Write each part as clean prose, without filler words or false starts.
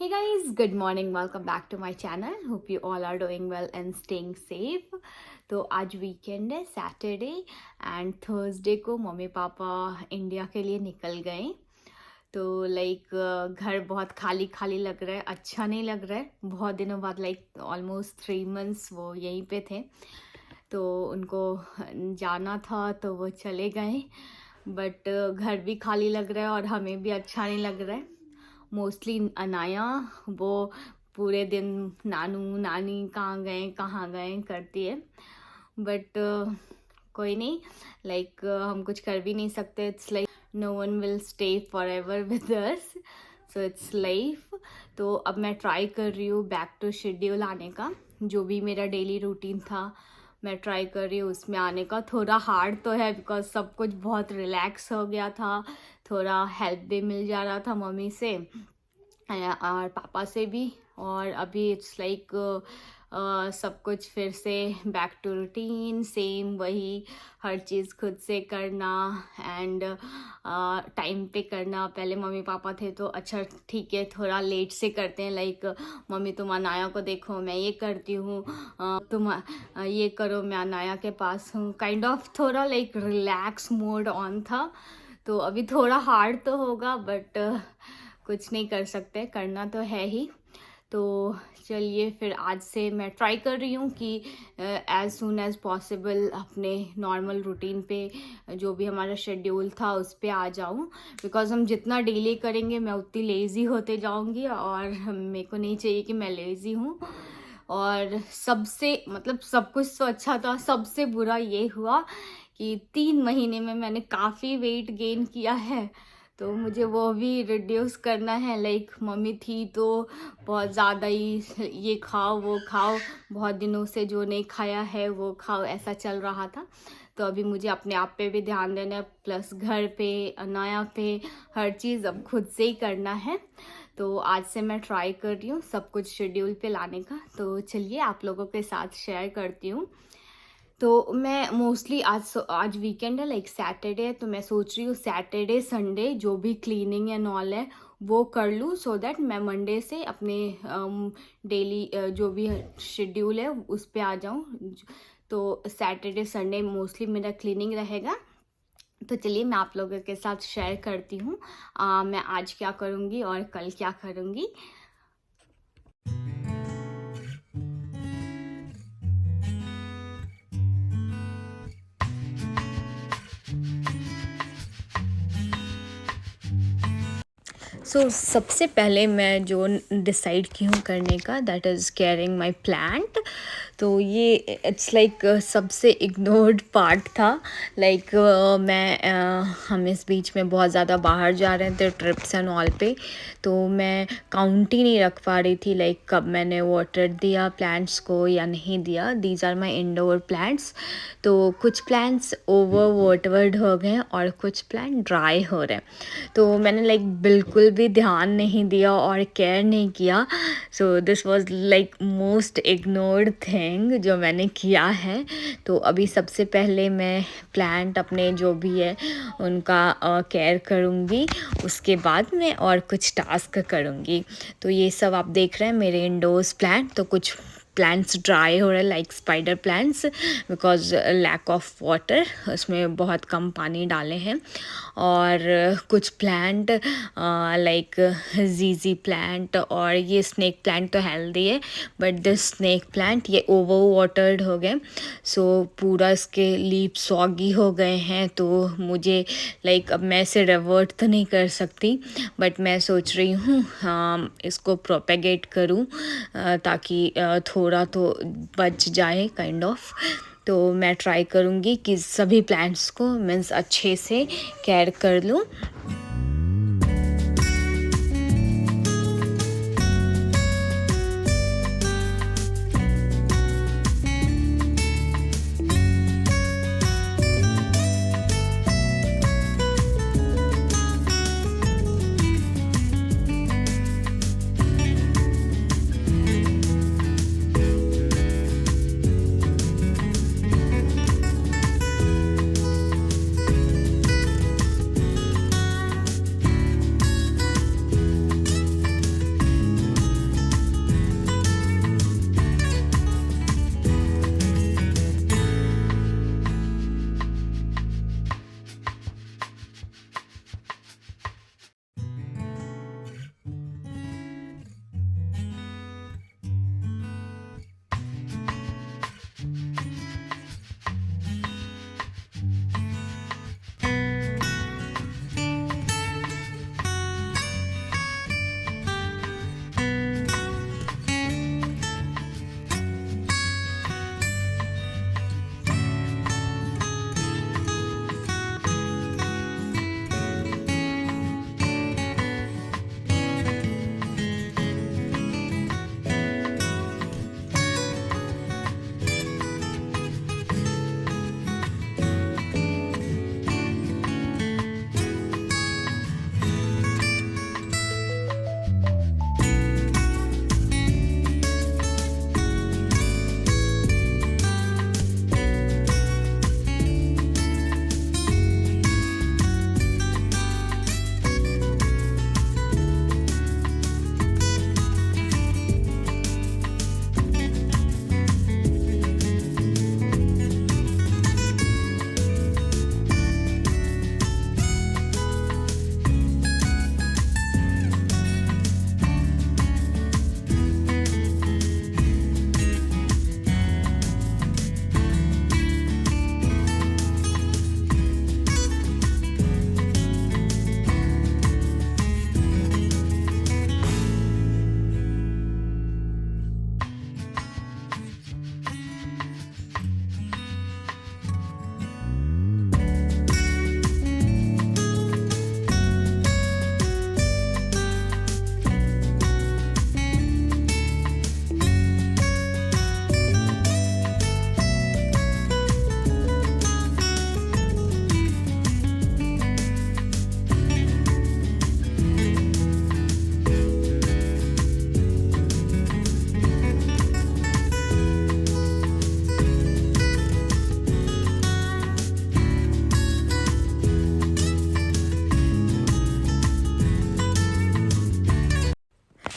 Hey guys, good morning. Welcome back to my channel. Hope you all are doing well and staying safe. तो आज weekend है, Saturday and Thursday को mummy papa India के लिए निकल गए. तो घर बहुत खाली खाली लग रहा है, अच्छा नहीं लग रहा है. बहुत दिनों बाद ऑलमोस्ट 3 months वो यहीं पे थे. तो उनको जाना था तो वो चले गए. बट घर भी खाली लग रहा है और हमें भी अच्छा नहीं लग रहा है. मोस्टली अनाया वो पूरे दिन नानू नानी कहाँ गए करती है. बट कोई नहीं, हम कुछ कर भी नहीं सकते. It's like no one will stay for ever with us, so it's life. तो अब मैं ट्राई कर रही हूँ बैक टू शेड्यूल आने का. जो भी मेरा डेली रूटीन था मैं ट्राई कर रही हूँ उसमें आने का. थोड़ा हार्ड तो है बिकॉज सब कुछ बहुत रिलैक्स हो गया था. थोड़ा हेल्प भी मिल जा रहा था मम्मी से और पापा से भी. और अभी इट्स सब कुछ फिर से बैक टू रूटीन, सेम वही हर चीज़ खुद से करना एंड टाइम पे करना. पहले मम्मी पापा थे तो अच्छा ठीक है थोड़ा लेट से करते हैं. मम्मी तुम अनाया को देखो मैं ये करती हूँ, तुम ये करो मैं अनाया के पास हूँ. काइंड ऑफ थोड़ा रिलैक्स मोड ऑन था. तो अभी थोड़ा हार्ड तो होगा बट कुछ नहीं कर सकते, करना तो है ही. तो चलिए फिर आज से मैं ट्राई कर रही हूँ कि एज सून एज़ पॉसिबल अपने नॉर्मल रूटीन पे जो भी हमारा शेड्यूल था उस पर आ जाऊँ. बिकॉज हम जितना डिले करेंगे मैं उतनी लेज़ी होते जाऊँगी और मेरे को नहीं चाहिए कि मैं लेज़ी हूँ. और सबसे सब कुछ तो अच्छा था, सबसे बुरा ये हुआ कि 3 महीने में मैंने काफ़ी वेट गेन किया है. तो मुझे वो भी रिड्यूस करना है. मम्मी थी तो बहुत ज़्यादा ही ये खाओ वो खाओ, बहुत दिनों से जो नहीं खाया है वो खाओ, ऐसा चल रहा था. तो अभी मुझे अपने आप पे भी ध्यान देना है, प्लस घर पे अनाया पे हर चीज़ अब खुद से ही करना है. तो आज से मैं ट्राई कर रही हूँ सब कुछ शेड्यूल पे लाने का. तो चलिए आप लोगों के साथ शेयर करती हूँ. तो मैं मोस्टली आज वीकेंड है, सैटरडे है. तो मैं सोच रही हूँ सैटरडे संडे जो भी क्लीनिंग एंड ऑल है वो कर लूँ, सो दैट मैं मंडे से अपने डेली जो भी शेड्यूल है उस पर आ जाऊँ. तो सैटरडे संडे मोस्टली मेरा क्लीनिंग रहेगा. तो चलिए मैं आप लोगों के साथ शेयर करती हूँ मैं आज क्या करूँगी और कल क्या करूँगी. सबसे पहले मैं जो डिसाइड की हूँ करने का, that is caring my plant. तो ये इट्स सबसे इग्नोर्ड पार्ट था. हम इस बीच में बहुत ज़्यादा बाहर जा रहे थे ट्रिप्स एंड ऑल पे. तो मैं काउंट ही नहीं रख पा रही थी कब मैंने वाटर दिया प्लांट्स को या नहीं दिया. These are my indoor plants. तो कुछ प्लांट्स ओवर वाटर्ड हो गए और कुछ प्लांट ड्राई हो रहे हैं. तो मैंने बिल्कुल भी ध्यान नहीं दिया और केयर नहीं किया. So this was most ignored thing जो मैंने किया है. तो अभी सबसे पहले मैं प्लांट अपने जो भी है उनका केयर करूँगी, उसके बाद मैं और कुछ टास्क करूँगी. तो ये सब आप देख रहे हैं मेरे इंडोर्स प्लांट. तो कुछ प्लांट्स ड्राई हो रहे हैं spider plants because lack of water, उसमें बहुत कम पानी डाले हैं. और कुछ प्लांट जीजी प्लांट और ये स्नेक प्लांट तो हेल्दी है, बट दिस स्नेक प्लांट ये ओवर वाटर्ड हो गए. सो पूरा इसके लीफ सॉगी हो गए हैं. तो मुझे अब मैं इसे रिवर्ट तो नहीं कर सकती, बट मैं सोच रही हूँ इसको प्रोपेगेट करूँ ताकि थोड़ा तो बच जाए काइंड ऑफ. तो मैं ट्राई करूँगी कि सभी प्लांट्स को मीन्स अच्छे से केयर कर लूँ.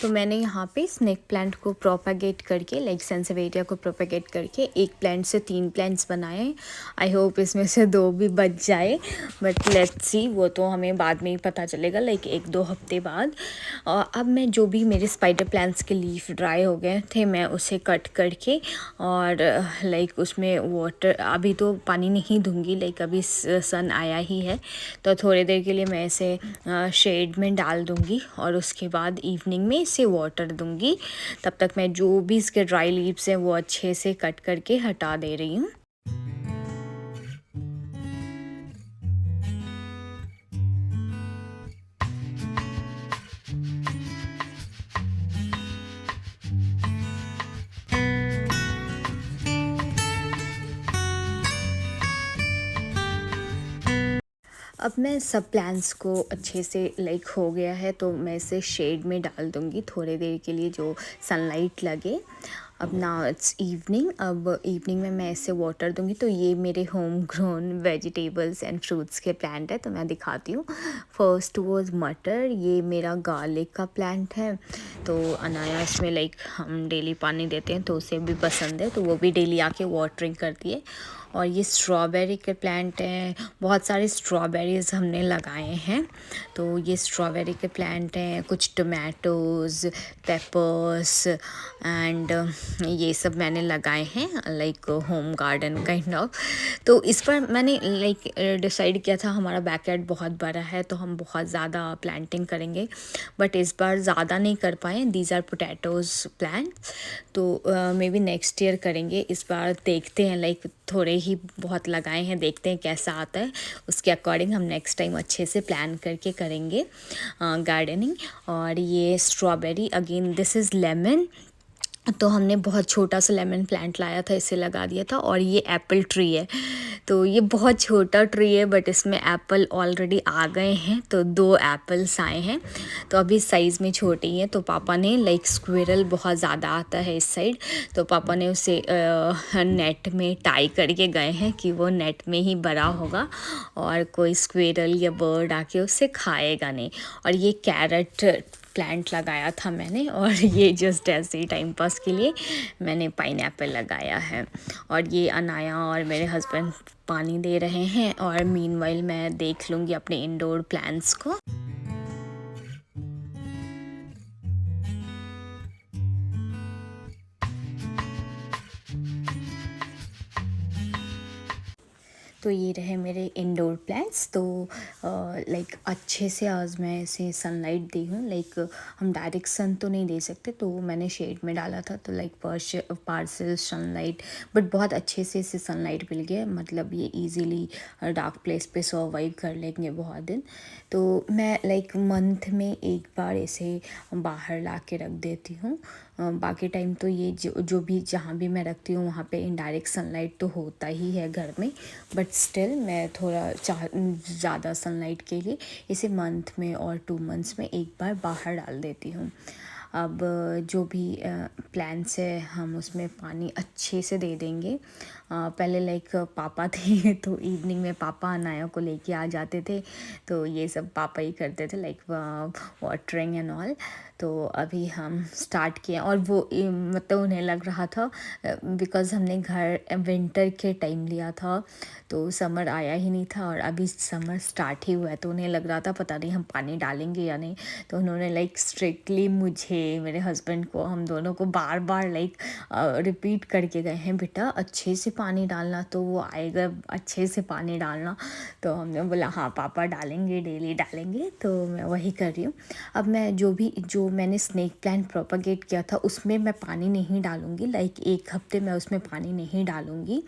तो मैंने यहाँ पे स्नेक प्लांट को प्रोपागेट करके लाइक सेंसेवेरिया को प्रोपागेट करके एक प्लांट से 3 प्लांट्स बनाए। आई होप इसमें से 2 भी बच जाए, बट लेट्स सी, वो तो हमें बाद में ही पता चलेगा, लाइक 1-2 हफ्ते बाद। और अब मैं जो भी मेरे स्पाइडर प्लांट्स के लीफ ड्राई हो गए थे, मैं उसे कट करके और लाइक उसमें वाटर, अभी तो पानी नहीं दूंगी, लाइक अभी सन आया ही है, तो थोड़ी देर के लिए मैं इसे शेड में डाल दूंगी और उसके बाद इवनिंग में इसे वाटर दूंगी। तब तक मैं जो भी इसके ड्राई लीव्स हैं वो अच्छे से कट करके हटा दे रही हूँ। अब मैं सब प्लांट्स को अच्छे से लाइक हो गया है, तो मैं इसे शेड में डाल दूँगी थोड़ी देर के लिए, जो सनलाइट लगे। अब नाउ इट्स इवनिंग, अब इवनिंग में मैं इसे वाटर दूँगी। तो ये मेरे home grown vegetables and fruits के प्लांट है, तो मैं दिखाती हूँ। फर्स्ट वॉज मटर, ये मेरा गार्लिक का प्लांट है। तो अनाया इसमें लाइक हम डेली पानी देते हैं, तो उसे भी पसंद है, तो वो भी डेली आके वाटरिंग करती है। और ये स्ट्रॉबेरी के प्लांट हैं, बहुत सारे स्ट्रॉबेरीज़ हमने लगाए हैं। तो ये स्ट्रॉबेरी के प्लांट हैं, कुछ टोमेटोज़, पेपर्स एंड ये सब मैंने लगाए हैं, like home garden kind of. तो इस पर मैंने लाइक डिसाइड किया था, हमारा बैकयार्ड बहुत बड़ा है तो हम बहुत ज़्यादा प्लांटिंग करेंगे, बट इस बार ज़्यादा नहीं कर पाए। दीज आर पोटैटोज़ प्लांट्स, तो मे बी नेक्स्ट ईयर करेंगे। इस बार देखते हैं, लाइक थोड़े ही बहुत लगाए हैं, देखते हैं कैसा आता है, उसके अकॉर्डिंग हम नेक्स्ट टाइम अच्छे से प्लान करके करेंगे गार्डनिंग। और ये strawberry, again this is lemon, तो हमने बहुत छोटा सा लेमन प्लांट लाया था, इसे लगा दिया था। और ये एप्पल ट्री है, तो ये बहुत छोटा ट्री है, बट इसमें एप्पल ऑलरेडी आ गए हैं, तो 2 एप्पल्स आए हैं, तो अभी साइज़ में छोटे ही हैं। तो पापा ने, लाइक स्क्विरल बहुत ज़्यादा आता है इस साइड, तो पापा ने उसे नेट में टाई करके गए हैं कि वो नेट में ही बड़ा होगा और कोई स्क्विरल या बर्ड आके उसे खाएगा नहीं। और ये कैरेट प्लांट लगाया था मैंने, और ये जस्ट ऐसे ही टाइम पास के लिए मैंने पाइनएप्पल लगाया है। और ये अनाया और मेरे हस्बैंड पानी दे रहे हैं, और मीनवाइल मैं देख लूँगी अपने इंडोर प्लांट्स को। तो ये रहे मेरे इंडोर प्लांट्स। तो लाइक अच्छे से आज मैं इसे सनलाइट दी हूँ, लाइक हम डायरेक्ट सन तो नहीं दे सकते, तो मैंने शेड में डाला था, तो लाइक पार्शियल सनलाइट, बट बहुत अच्छे से इसे सनलाइट मिल गया, मतलब ये इजीली डार्क प्लेस पे सर्वाइव कर लेंगे बहुत दिन। तो मैं लाइक मंथ में एक बार इसे बाहर ला के रख देती हूँ, बाकी टाइम तो ये जो भी जहाँ भी मैं रखती हूँ वहाँ पे इनडायरेक्ट सनलाइट तो होता ही है घर में, बट स्टिल मैं थोड़ा ज़्यादा सनलाइट के लिए इसे मंथ में और 2 मंथ्स में एक बार बाहर डाल देती हूँ। अब जो भी प्लांट्स है हम उसमें पानी अच्छे से दे देंगे। पहले लाइक पापा थे, तो इवनिंग में पापा अनाया को लेके आ जाते थे, तो ये सब पापा ही करते थे, लाइक वाटरिंग एंड ऑल। तो अभी हम स्टार्ट किए, और वो मतलब उन्हें लग रहा था, बिकॉज़ हमने घर विंटर के टाइम लिया था, तो समर आया ही नहीं था, और अभी समर स्टार्ट ही हुआ है, तो उन्हें लग रहा था पता नहीं हम पानी डालेंगे या नहीं। तो उन्होंने लाइक स्ट्रिक्टली मुझे, मेरे हस्बैंड को, हम दोनों को बार बार लाइक रिपीट करके गए हैं, बेटा अच्छे से पानी डालना, तो वो आएगा, अच्छे से पानी डालना। तो हमने बोला हाँ पापा डालेंगे, डेली डालेंगे, तो मैं वही कर रही हूँ। अब मैं जो मैंने स्नेक प्लांट प्रोपागेट किया था उसमें मैं पानी नहीं डालूँगी, लाइक 1 हफ्ते मैं उसमें पानी नहीं डालूँगी,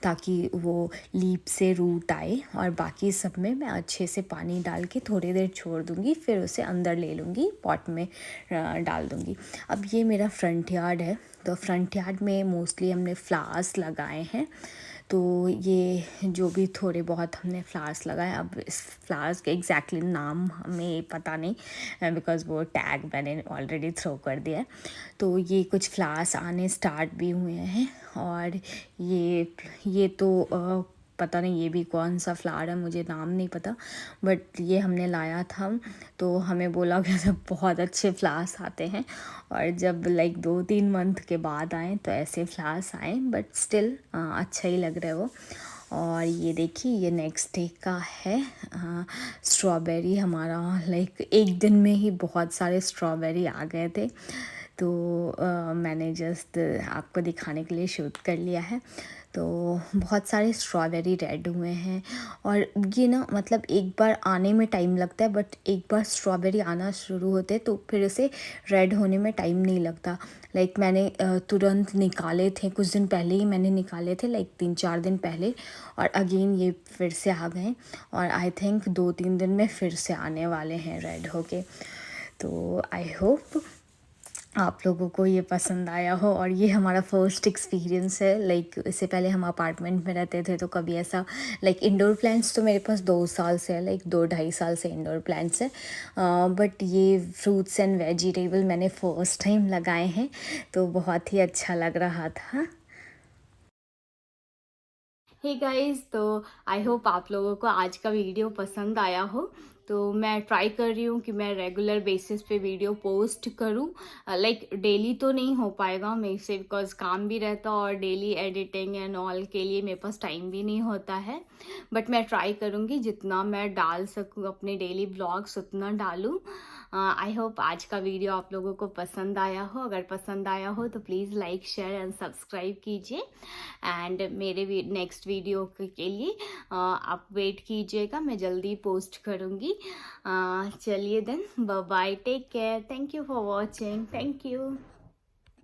ताकि वो लीफ से रूट आए, और बाकी सब में मैं अच्छे से पानी डाल के थोड़ी देर छोड़ दूँगी, फिर उसे अंदर ले लूँगी, पॉट में डाल दूँगी। अब ये मेरा फ्रंट यार्ड है, तो फ्रंट यार्ड में मोस्टली हमने फ्लावर्स लगाए हैं, तो ये जो भी थोड़े बहुत हमने फ्लावर्स लगाए। अब इस फ्लावर्स के एग्जैक्टली नाम हमें पता नहीं, बिकॉज़ वो टैग मैंने ऑलरेडी थ्रो कर दिया है। तो ये कुछ फ्लावर्स आने स्टार्ट भी हुए हैं, और ये तो पता नहीं ये भी कौन सा फ्लावर है, मुझे नाम नहीं पता, बट ये हमने लाया था। तो हमें बोला कि सब बहुत अच्छे फ्लावर्स आते हैं, और जब लाइक 2-3 मंथ के बाद आए तो ऐसे फ्लावर्स आए, बट स्टिल अच्छा ही लग रहा है वो। और ये देखिए ये नेक्स्ट डे का है। स्ट्रॉबेरी हमारा लाइक एक दिन में ही बहुत सारे स्ट्रॉबेरी आ गए थे, तो मैंने जस्ट आपको दिखाने के लिए शूट कर लिया है। तो बहुत सारे स्ट्रॉबेरी रेड हुए हैं, और ये ना मतलब एक बार आने में टाइम लगता है, बट एक बार स्ट्रॉबेरी आना शुरू होते तो फिर उसे रेड होने में टाइम नहीं लगता। लाइक मैंने तुरंत निकाले थे, कुछ दिन पहले ही मैंने निकाले थे, लाइक 3-4 दिन पहले, और अगेन ये फिर से आ गए, और आई थिंक 2-3 दिन में फिर से आने वाले हैं रेड होके। तो आई होप आप लोगों को ये पसंद आया हो। और ये हमारा फर्स्ट एक्सपीरियंस है, लाइक इससे पहले हम अपार्टमेंट में रहते थे तो कभी ऐसा लाइक इंडोर प्लांट्स तो मेरे पास 2 साल से है, लाइक 2-2.5 साल से इंडोर प्लांट्स है, बट ये फ्रूट्स एंड वेजिटेबल मैंने फ़र्स्ट टाइम लगाए हैं, तो बहुत ही अच्छा लग रहा था। हे गाइस, तो आई होप आप लोगों को आज का वीडियो पसंद आया हो। तो मैं ट्राई कर रही हूँ कि मैं रेगुलर बेसिस पे वीडियो पोस्ट करूँ। लाइक डेली तो नहीं हो पाएगा मेरे से, बिकॉज काम भी रहता और डेली एडिटिंग एंड ऑल के लिए मेरे पास टाइम भी नहीं होता है। बट मैं ट्राई करूँगी जितना मैं डाल सकूँ अपने डेली ब्लॉग्स उतना डालूँ। आई होप आज का वीडियो आप लोगों को पसंद आया हो। अगर पसंद आया हो तो please like share and subscribe कीजिए, एंड मेरे नेक्स्ट वीडियो के लिए आप वेट कीजिएगा, मैं जल्दी पोस्ट करूँगी। चलिए then, bye bye, take care, thank you for watching, thank you.